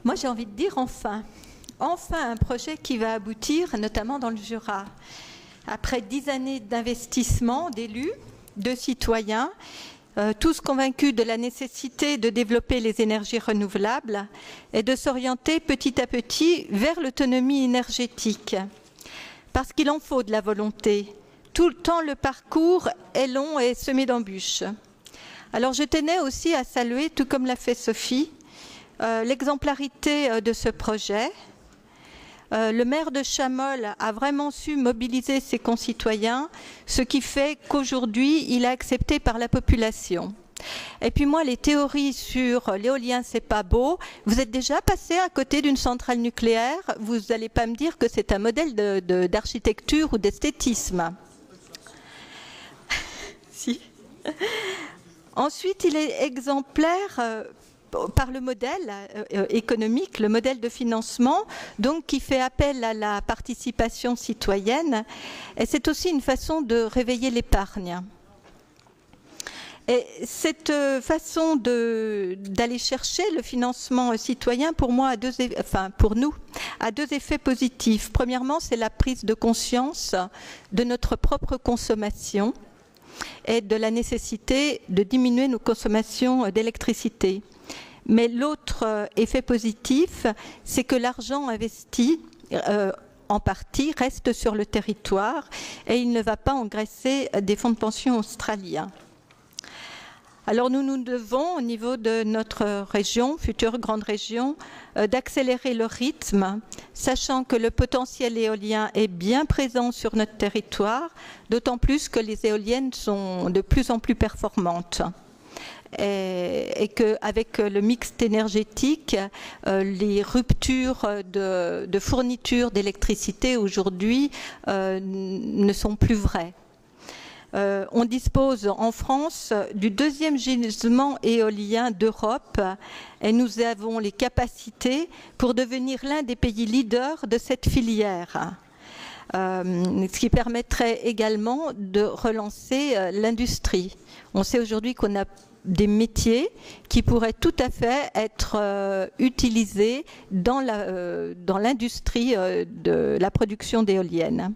Moi, j'ai envie de dire enfin. Enfin un projet qui va aboutir, notamment dans le Jura. Après 10 années d'investissement d'élus, de citoyens, tous convaincus de la nécessité de développer les énergies renouvelables et de s'orienter petit à petit vers l'autonomie énergétique. Parce qu'il en faut de la volonté. Tout le temps, le parcours est long et semé d'embûches. Alors je tenais aussi à saluer, tout comme l'a fait Sophie, l'exemplarité de ce projet. Le maire de Chamol a vraiment su mobiliser ses concitoyens, ce qui fait qu'aujourd'hui, il est accepté par la population. Et puis moi, les théories sur l'éolien, c'est pas beau. Vous êtes déjà passé à côté d'une centrale nucléaire. Vous n'allez pas me dire que c'est un modèle d'architecture ou d'esthétisme. Si. Ensuite, il est exemplaire par le modèle économique, le modèle de financement, donc qui fait appel à la participation citoyenne. Et c'est aussi une façon de réveiller l'épargne. Et cette façon d'aller chercher le financement citoyen, pour moi, pour nous, a deux effets positifs. Premièrement, c'est la prise de conscience de notre propre consommation et de la nécessité de diminuer nos consommations d'électricité. Mais l'autre effet positif, c'est que l'argent investi en partie reste sur le territoire et il ne va pas engraisser des fonds de pension australiens. Alors nous devons, au niveau de notre région, future grande région, d'accélérer le rythme, sachant que le potentiel éolien est bien présent sur notre territoire, d'autant plus que les éoliennes sont de plus en plus performantes. Et qu'avec le mixte énergétique, les ruptures de fourniture d'électricité aujourd'hui ne sont plus vraies. On dispose en France du deuxième gisement éolien d'Europe et nous avons les capacités pour devenir l'un des pays leaders de cette filière. Ce qui permettrait également de relancer l'industrie. On sait aujourd'hui qu'on a des métiers qui pourraient tout à fait être utilisés dans l'industrie de la production d'éoliennes.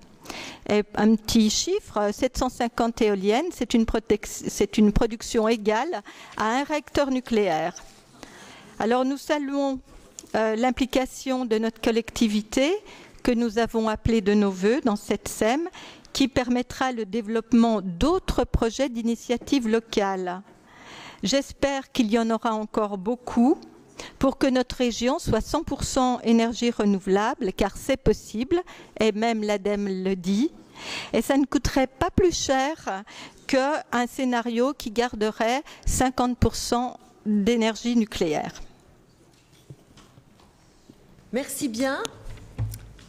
Et un petit chiffre, 750 éoliennes, c'est une production égale à un réacteur nucléaire. Alors nous saluons l'implication de notre collectivité que nous avons appelée de nos vœux dans cette SEM, qui permettra le développement d'autres projets d'initiatives locales. J'espère qu'il y en aura encore beaucoup pour que notre région soit 100% énergie renouvelable, car c'est possible, et même l'ADEME le dit. Et ça ne coûterait pas plus cher qu'un scénario qui garderait 50% d'énergie nucléaire. Merci bien.